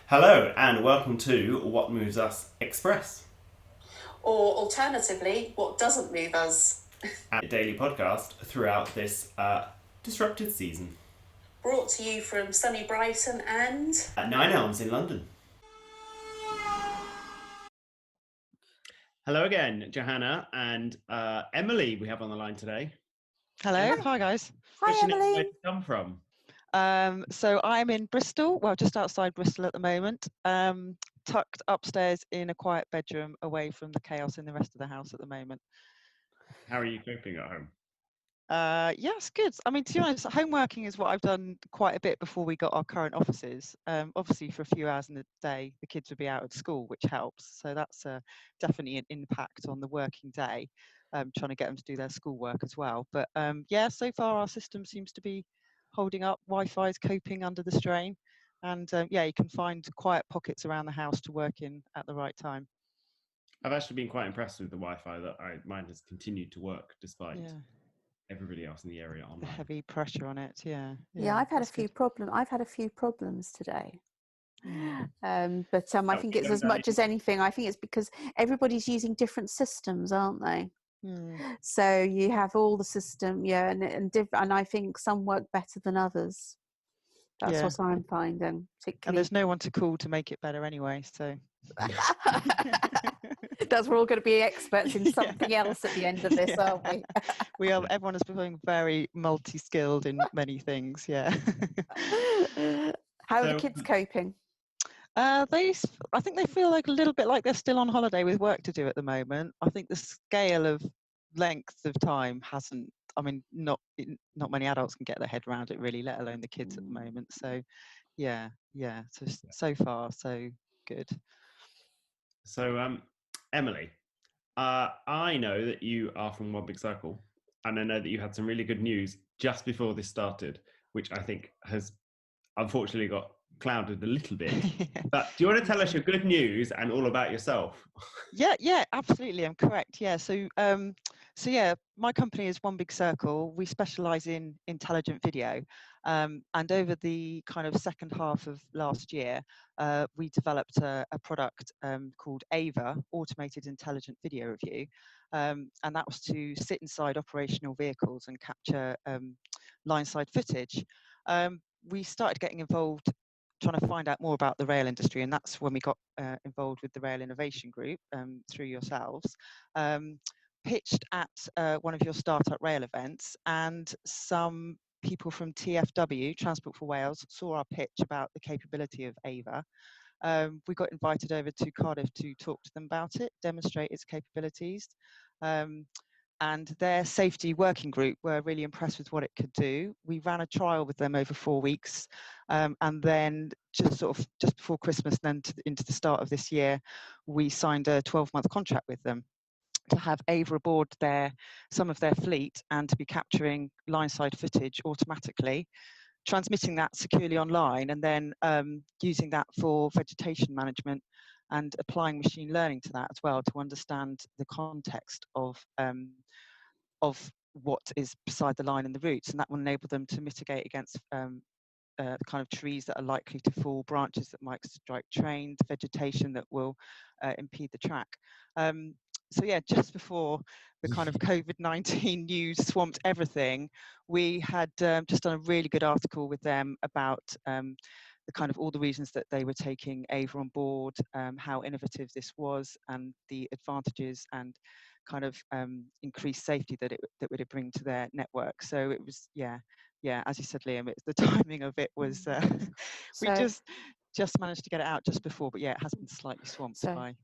Hello and welcome to What Moves Us Express, Or alternatively, what doesn't move us? a daily podcast throughout this disrupted season Brought to you from sunny Brighton and at Nine Elms in London. Hello again, Johanna and Emily. We have on the line today. Hello, hi guys. Where Hi, did you Emily. come from? So I'm in Bristol, well, just outside Bristol at the moment, tucked upstairs in a quiet bedroom away from the chaos in the rest of the house at the moment. How are you coping at home? Yes, good. I mean, to be honest, home working is what I've done quite a bit before we got our current offices. Obviously, for a few hours in the day, the kids would be out at school, which helps. So that's definitely an impact on the working day, trying to get them to do their schoolwork as well. But yeah, so far our system seems to be holding up. Wi-Fi is coping under the strain. And yeah, you can find quiet pockets around the house to work in at the right time. I've actually been quite impressed with the Wi-Fi that mine has continued to work despite everybody else in the area online. The heavy pressure on it, yeah. Yeah, I've had a few problems. I've had a few problems today. But I think it's as much as anything. I think it's because everybody's using different systems, aren't they? So you have all the system, and I think some work better than others. That's what I'm finding. And there's no one to call to make it better anyway, so. That's we're all going to be experts in something else at the end of this, aren't we? We are. Everyone is becoming very multi-skilled in many things. Yeah. How are the kids coping? I think they feel like a little bit like they're still on holiday with work to do at the moment. I think the scale of length of time hasn't. I mean, not many adults can get their head around it really, let alone the kids at the moment. So, yeah. So far, so good. So, Emily, I know that you are from One Big Circle, and I know that you had some really good news just before this started, which I think has unfortunately got clouded a little bit. But do you want to tell us your good news and all about yourself? Yeah, absolutely. I'm correct. Yeah. So yeah, my company is One Big Circle. We specialize in intelligent video. And over the kind of second half of last year, we developed a product called Ava, Automated Intelligent Video Review. And that was to sit inside operational vehicles and capture line-side footage. We started getting involved trying to find out more about the rail industry, and that's when we got involved with the Rail Innovation Group through yourselves. Pitched at one of your startup rail events, and some people from TfW, Transport for Wales, saw our pitch about the capability of Ava. We got invited over to Cardiff to talk to them about it, demonstrate its capabilities. And their safety working group were really impressed with what it could do. We ran a trial with them over 4 weeks, and then just before Christmas, then into the start of this year, we signed a 12-month contract with them to have Ava aboard some of their fleet and to be capturing line-side footage automatically, transmitting that securely online, and then using that for vegetation management and applying machine learning to that as well to understand the context of what is beside the line and the routes, and that will enable them to mitigate against the kind of trees that are likely to fall, branches that might strike trains, vegetation that will impede the track. So yeah, just before the kind of COVID-19 news swamped everything, we had just done a really good article with them about the kind of all the reasons that they were taking Ava on board, how innovative this was, and the advantages and kind of increased safety that would bring to their network. So it was, yeah, as you said, Liam, the timing of it was we just managed to get it out just before, but yeah, it has been slightly swamped by.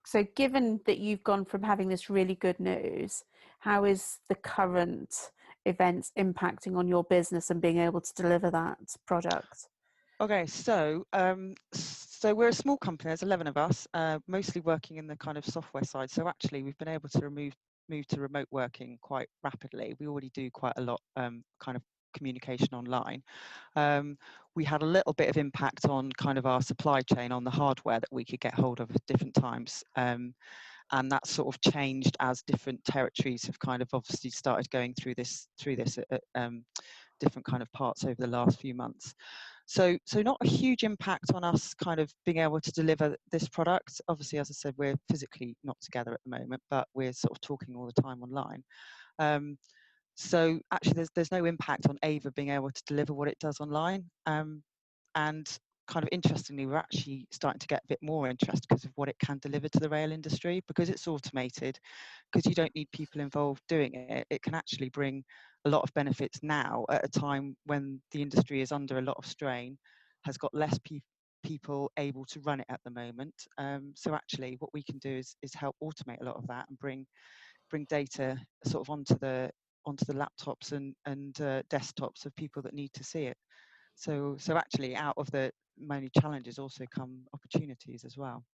So given that you've gone from having this really good news, how is the current events impacting on your business and being able to deliver that product? Okay, so we're a small company. There's 11 of us, mostly working in the kind of software side. So actually, we've been able to move to remote working quite rapidly. We already do quite a lot kind of communication online. We had a little bit of impact on kind of our supply chain on the hardware that we could get hold of at different times. And that sort of changed as different territories have kind of obviously started going through this different kind of parts over the last few months. So not a huge impact on us kind of being able to deliver this product. Obviously, as I said, we're physically not together at the moment, but we're sort of talking all the time online. So actually, there's no impact on Ava being able to deliver what it does online. And kind of interestingly, we're actually starting to get a bit more interest because of what it can deliver to the rail industry, because it's automated, because you don't need people involved doing it. It can actually bring a lot of benefits now at a time when the industry is under a lot of strain, has got less people able to run it at the moment. So actually, what we can do is help automate a lot of that and bring data sort of onto the laptops and desktops of people that need to see it. So actually, out of the many challenges also come opportunities as well.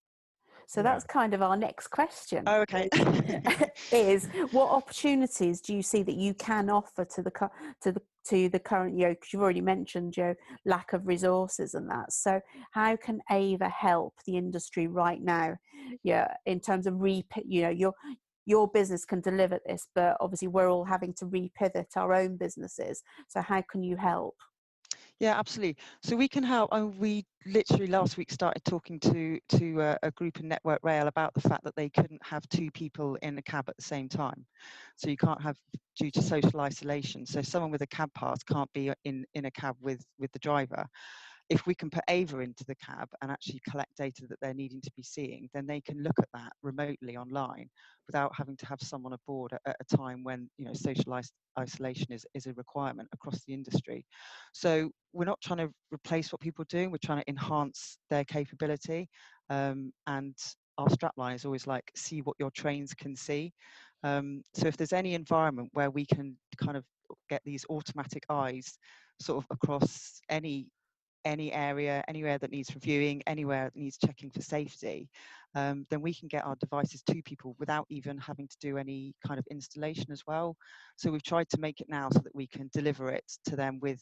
So that's kind of our next question. Oh, okay. Is what opportunities do you see that you can offer to the current, because you've already mentioned lack of resources and that. So how can Ava help the industry right now? In terms of your business can deliver this, but obviously we're all having to repivot our own businesses. So how can you help? Yeah, absolutely. So we can help. We literally last week started talking to a group in Network Rail about the fact that they couldn't have two people in a cab at the same time. So you can't have, due to social isolation. So someone with a cab pass can't be in a cab with the driver. If we can put Ava into the cab and actually collect data that they're needing to be seeing, then they can look at that remotely online without having to have someone aboard at a time when social isolation is a requirement across the industry. So we're not trying to replace what people are doing, we're trying to enhance their capability. And our strapline is always like, see what your trains can see. So if there's any environment where we can kind of get these automatic eyes sort of across any area, anywhere that needs reviewing, anywhere that needs checking for safety, then we can get our devices to people without even having to do any kind of installation as well. So we've tried to make it now so that we can deliver it to them with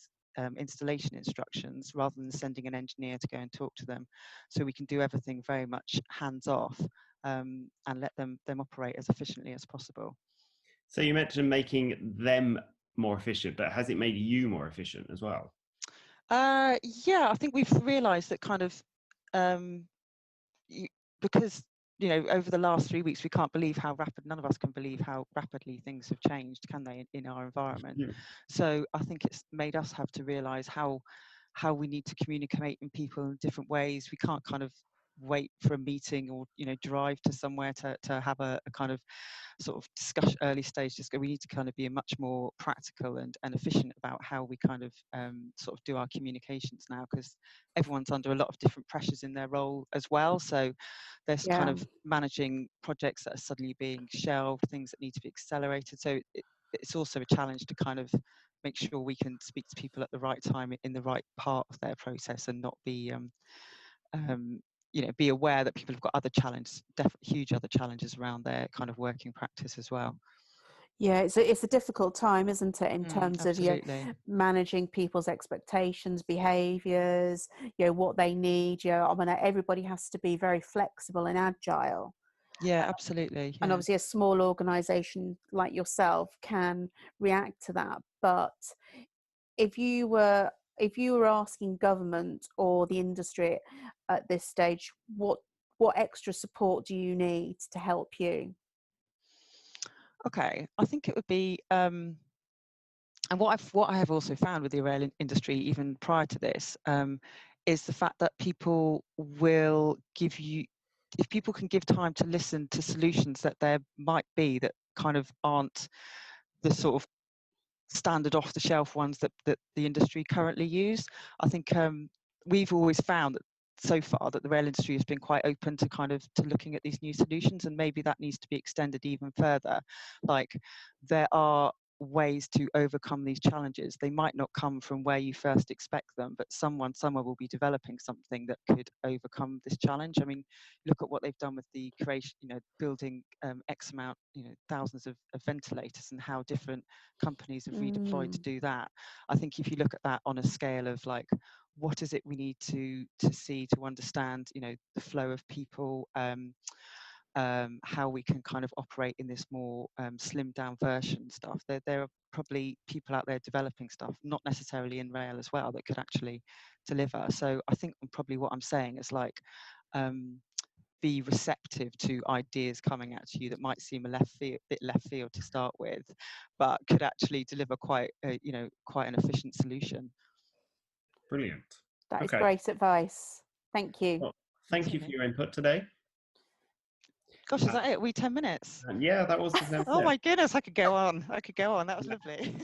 installation instructions rather than sending an engineer to go and talk to them. So we can do everything very much hands off and let them operate as efficiently as possible. So you mentioned making them more efficient, but has it made you more efficient as well? Yeah, I think we've realised that kind of because over the last 3 weeks we can't believe how none of us can believe how rapidly things have changed, can they, in our environment? Yeah. So I think it's made us have to realise how we need to communicate with people in different ways. We can't kind of wait for a meeting or drive to somewhere to have a kind of sort of discussion early stage. We need to kind of be much more practical and efficient about how we kind of sort of do our communications now, because everyone's under a lot of different pressures in their role as well. So there's kind of managing projects that are suddenly being shelved, things that need to be accelerated. So it's also a challenge to kind of make sure we can speak to people at the right time in the right part of their process and not be be aware that people have got other challenges, definitely huge other challenges around their kind of working practice as well. Yeah, it's a difficult time, isn't it, in terms absolutely. of managing people's expectations, behaviours, what they need. I mean, everybody has to be very flexible and agile. Yeah, absolutely. Yeah. And obviously a small organisation like yourself can react to that. But if you were asking government or the industry at this stage, what extra support do you need to help you? Okay, I think it would be, and what I have also found with the rail industry, even prior to this, is the fact that people will give you, if people can give time to listen to solutions that there might be that kind of aren't the sort of standard off the shelf ones that the industry currently use. I think we've always found that so far that the rail industry has been quite open to kind of to looking at these new solutions, and maybe that needs to be extended even further. Like, there are ways to overcome these challenges. They might not come from where you first expect them, but someone somewhere will be developing something that could overcome this challenge. I mean, look at what they've done with the creation, building X amount, thousands of ventilators, and how different companies have redeployed to do that. I think if you look at that on a scale of like, what is it we need to see to understand, the flow of people, how we can kind of operate in this more slimmed down version stuff. There are probably people out there developing stuff, not necessarily in rail as well, that could actually deliver. So I think probably what I'm saying is like, be receptive to ideas coming at you that might seem a bit left field to start with, but could actually deliver quite quite an efficient solution. Brilliant. That is great advice. Thank you. Well, thank you for your input today. Gosh, is that it? 10 minutes? Yeah, that was the 10 minutes. Oh my goodness, I could go on. That was lovely.